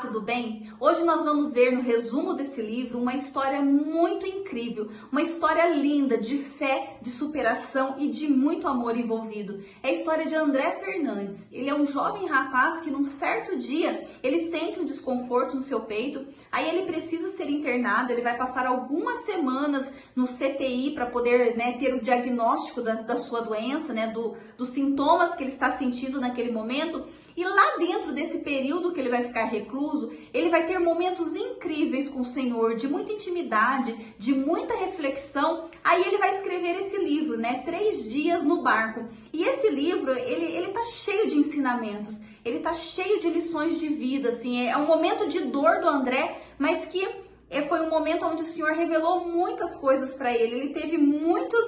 tudo bem? Hoje nós vamos ver no resumo desse livro uma história muito incrível, uma história linda de fé, de superação e de muito amor envolvido. É a história de André Fernandes. Ele é um jovem rapaz que num certo dia ele sente um desconforto no seu peito, aí ele precisa ser internado, ele vai passar algumas semanas no CTI para poder ter o diagnóstico da sua doença, dos sintomas que ele está sentindo naquele momento. E lá dentro desse período que ele vai ficar recluso, ele vai ter momentos incríveis com o Senhor, de muita intimidade, de muita reflexão. Aí ele vai escrever esse livro, 3 dias no barco. E esse livro, ele tá cheio de ensinamentos, ele tá cheio de lições de vida, assim. É um momento de dor do André, mas que foi um momento onde o Senhor revelou muitas coisas para ele. Ele teve muitos,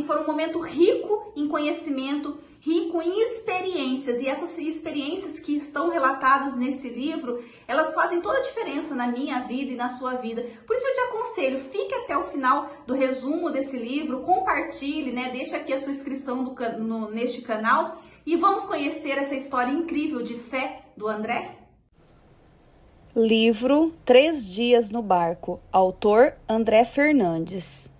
foi um momento rico em conhecimento, rico em experiências, e essas experiências que estão relatadas nesse livro, elas fazem toda a diferença na minha vida e na sua vida. Por isso eu te aconselho, fique até o final do resumo desse livro, compartilhe, deixa aqui a sua inscrição neste canal e vamos conhecer essa história incrível de fé do André. Livro 3 dias no barco, autor André Fernandes.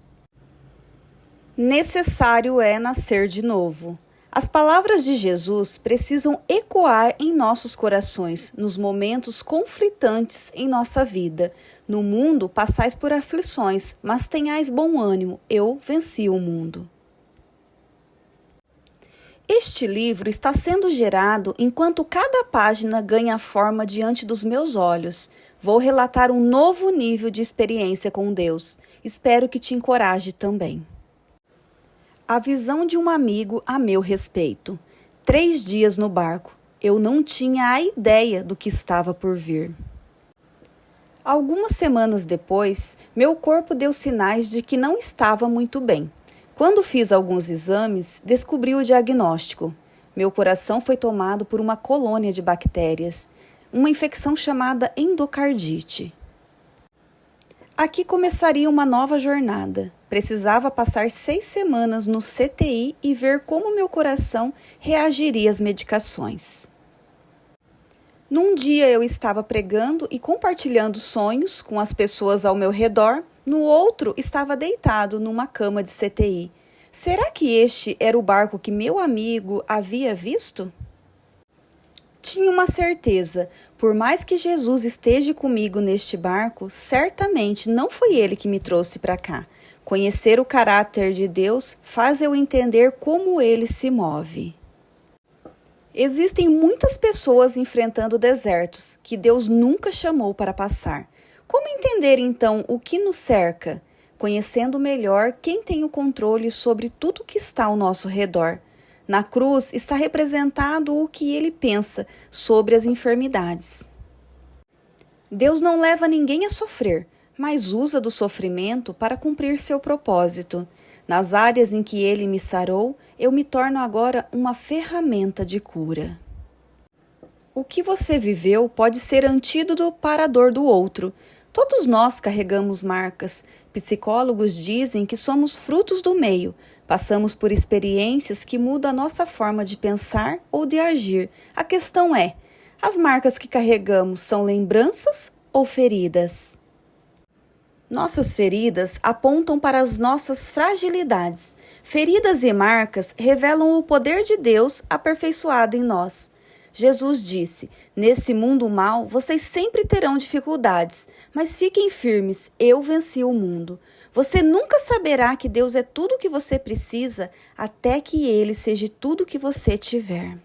Necessário é nascer de novo. As palavras de Jesus precisam ecoar em nossos corações, nos momentos conflitantes em nossa vida. No mundo passais por aflições, mas tenhais bom ânimo, eu venci o mundo. Este livro está sendo gerado enquanto cada página ganha forma diante dos meus olhos. Vou relatar um novo nível de experiência com Deus. Espero que te encoraje também. A visão de um amigo a meu respeito. 3 dias no barco. Eu não tinha a ideia do que estava por vir. Algumas semanas depois, meu corpo deu sinais de que não estava muito bem. Quando fiz alguns exames, descobri o diagnóstico. Meu coração foi tomado por uma colônia de bactérias, uma infecção chamada endocardite. Aqui começaria uma nova jornada. Precisava passar 6 semanas no CTI e ver como meu coração reagiria às medicações. Num dia eu estava pregando e compartilhando sonhos com as pessoas ao meu redor, no outro estava deitado numa cama de CTI. Será que este era o barco que meu amigo havia visto? Tinha uma certeza, por mais que Jesus esteja comigo neste barco, certamente não foi ele que me trouxe para cá. Conhecer o caráter de Deus faz eu entender como ele se move. Existem muitas pessoas enfrentando desertos que Deus nunca chamou para passar. Como entender então o que nos cerca? Conhecendo melhor quem tem o controle sobre tudo que está ao nosso redor. Na cruz está representado o que ele pensa sobre as enfermidades. Deus não leva ninguém a sofrer, mas usa do sofrimento para cumprir seu propósito. Nas áreas em que ele me sarou, eu me torno agora uma ferramenta de cura. O que você viveu pode ser antídoto para a dor do outro. Todos nós carregamos marcas. Psicólogos dizem que somos frutos do meio. Passamos por experiências que mudam a nossa forma de pensar ou de agir. A questão é, as marcas que carregamos são lembranças ou feridas? Nossas feridas apontam para as nossas fragilidades. Feridas e marcas revelam o poder de Deus aperfeiçoado em nós. Jesus disse, nesse mundo mal vocês sempre terão dificuldades, mas fiquem firmes, eu venci o mundo. Você nunca saberá que Deus é tudo o que você precisa até que Ele seja tudo o que você tiver.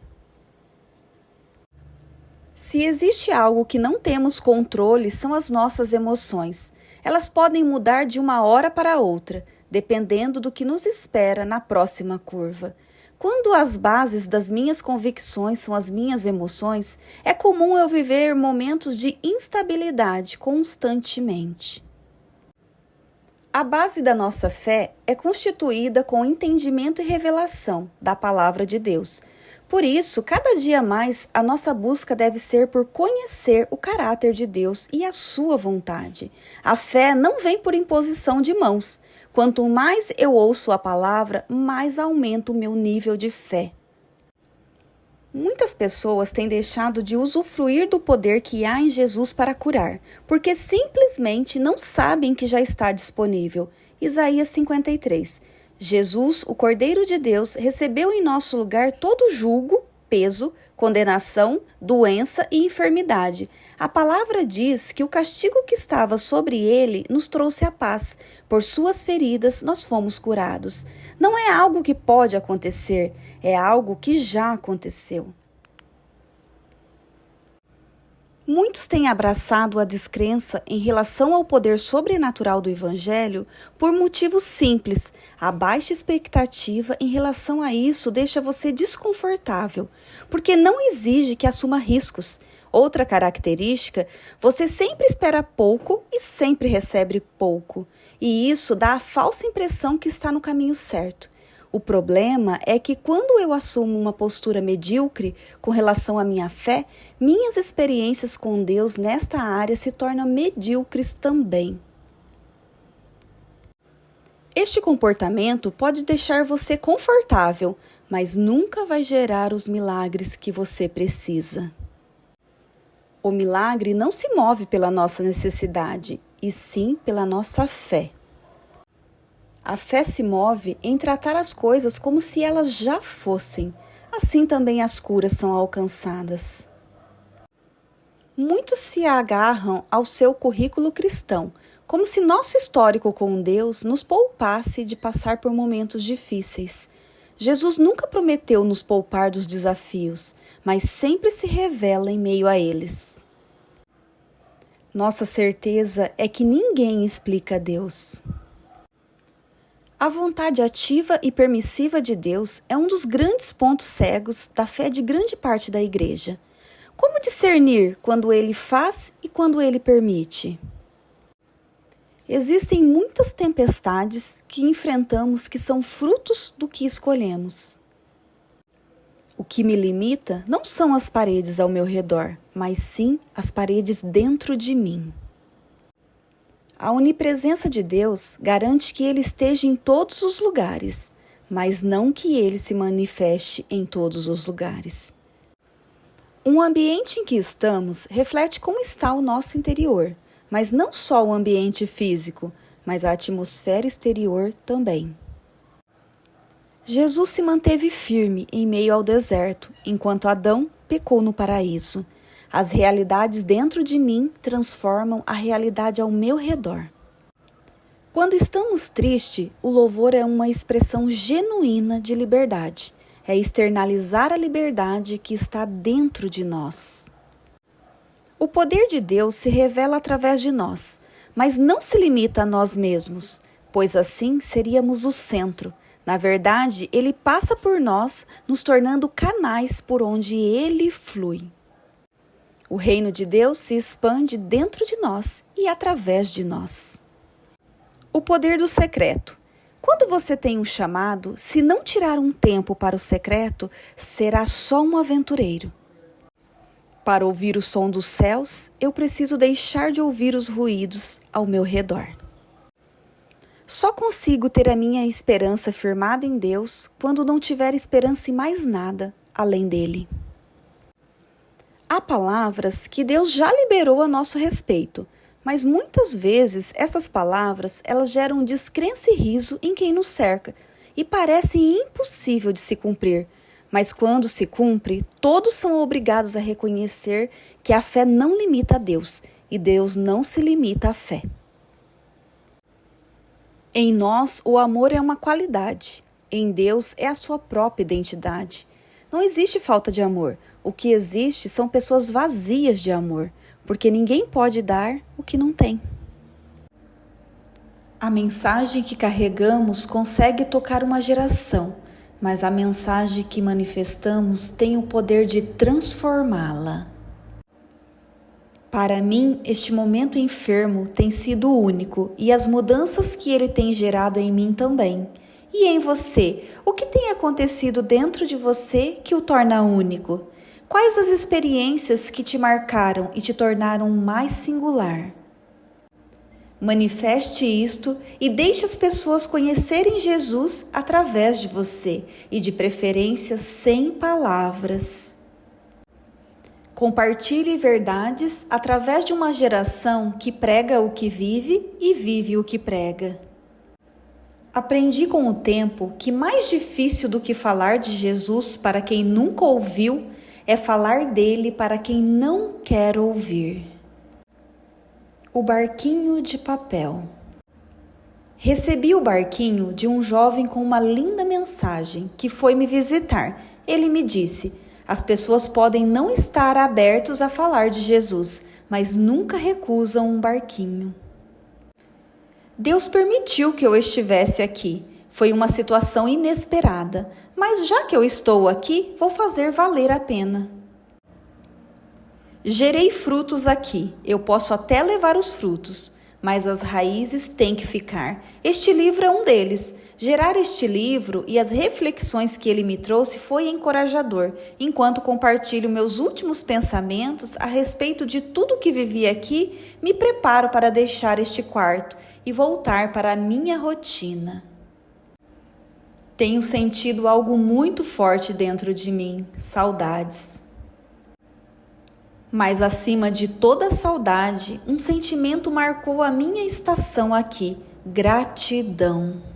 Se existe algo que não temos controle, são as nossas emoções. Elas podem mudar de uma hora para outra, dependendo do que nos espera na próxima curva. Quando as bases das minhas convicções são as minhas emoções, é comum eu viver momentos de instabilidade constantemente. A base da nossa fé é constituída com entendimento e revelação da palavra de Deus. Por isso, cada dia mais, a nossa busca deve ser por conhecer o caráter de Deus e a sua vontade. A fé não vem por imposição de mãos. Quanto mais eu ouço a palavra, mais aumenta o meu nível de fé. Muitas pessoas têm deixado de usufruir do poder que há em Jesus para curar, porque simplesmente não sabem que já está disponível. Isaías 53. Jesus, o Cordeiro de Deus, recebeu em nosso lugar todo julgo, peso, condenação, doença e enfermidade. A palavra diz que o castigo que estava sobre ele nos trouxe a paz. Por suas feridas nós fomos curados. Não é algo que pode acontecer, é algo que já aconteceu. Muitos têm abraçado a descrença em relação ao poder sobrenatural do Evangelho por motivos simples. A baixa expectativa em relação a isso deixa você desconfortável, porque não exige que assuma riscos. Outra característica, você sempre espera pouco e sempre recebe pouco, e isso dá a falsa impressão que está no caminho certo. O problema é que quando eu assumo uma postura medíocre com relação à minha fé, minhas experiências com Deus nesta área se tornam medíocres também. Este comportamento pode deixar você confortável, mas nunca vai gerar os milagres que você precisa. O milagre não se move pela nossa necessidade, e sim pela nossa fé. A fé se move em tratar as coisas como se elas já fossem. Assim também as curas são alcançadas. Muitos se agarram ao seu currículo cristão, como se nosso histórico com Deus nos poupasse de passar por momentos difíceis. Jesus nunca prometeu nos poupar dos desafios, mas sempre se revela em meio a eles. Nossa certeza é que ninguém explica Deus. A vontade ativa e permissiva de Deus é um dos grandes pontos cegos da fé de grande parte da igreja. Como discernir quando Ele faz e quando Ele permite? Existem muitas tempestades que enfrentamos que são frutos do que escolhemos. O que me limita não são as paredes ao meu redor, mas sim as paredes dentro de mim. A onipresença de Deus garante que Ele esteja em todos os lugares, mas não que Ele se manifeste em todos os lugares. Um ambiente em que estamos reflete como está o nosso interior, mas não só o ambiente físico, mas a atmosfera exterior também. Jesus se manteve firme em meio ao deserto, enquanto Adão pecou no paraíso. As realidades dentro de mim transformam a realidade ao meu redor. Quando estamos tristes, o louvor é uma expressão genuína de liberdade. É externalizar a liberdade que está dentro de nós. O poder de Deus se revela através de nós, mas não se limita a nós mesmos, pois assim seríamos o centro. Na verdade, Ele passa por nós, nos tornando canais por onde Ele flui. O reino de Deus se expande dentro de nós e através de nós. O poder do secreto. Quando você tem um chamado, se não tirar um tempo para o secreto, será só um aventureiro. Para ouvir o som dos céus, eu preciso deixar de ouvir os ruídos ao meu redor. Só consigo ter a minha esperança firmada em Deus quando não tiver esperança em mais nada além dele. Há palavras que Deus já liberou a nosso respeito, mas muitas vezes essas palavras elas geram descrença e riso em quem nos cerca e parecem impossível de se cumprir. Mas quando se cumpre, todos são obrigados a reconhecer que a fé não limita a Deus e Deus não se limita à fé. Em nós, o amor é uma qualidade. Em Deus é a sua própria identidade. Não existe falta de amor. O que existe são pessoas vazias de amor, porque ninguém pode dar o que não tem. A mensagem que carregamos consegue tocar uma geração, mas a mensagem que manifestamos tem o poder de transformá-la. Para mim, este momento enfermo tem sido único e as mudanças que ele tem gerado em mim também. E em você, o que tem acontecido dentro de você que o torna único? Quais as experiências que te marcaram e te tornaram mais singular? Manifeste isto e deixe as pessoas conhecerem Jesus através de você e, de preferência, sem palavras. Compartilhe verdades através de uma geração que prega o que vive e vive o que prega. Aprendi com o tempo que mais difícil do que falar de Jesus para quem nunca ouviu é falar dele para quem não quer ouvir. O barquinho de papel. Recebi o barquinho de um jovem com uma linda mensagem que foi me visitar. Ele me disse: as pessoas podem não estar abertos a falar de Jesus, mas nunca recusam um barquinho. Deus permitiu que eu estivesse aqui. Foi uma situação inesperada, mas já que eu estou aqui, vou fazer valer a pena. Gerei frutos aqui. Eu posso até levar os frutos, mas as raízes têm que ficar. Este livro é um deles. Gerar este livro e as reflexões que ele me trouxe foi encorajador, enquanto compartilho meus últimos pensamentos a respeito de tudo que vivi aqui, me preparo para deixar este quarto e voltar para a minha rotina. Tenho sentido algo muito forte dentro de mim, saudades. Mas acima de toda saudade, um sentimento marcou a minha estação aqui: gratidão.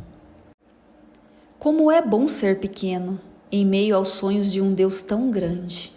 Como é bom ser pequeno, em meio aos sonhos de um Deus tão grande.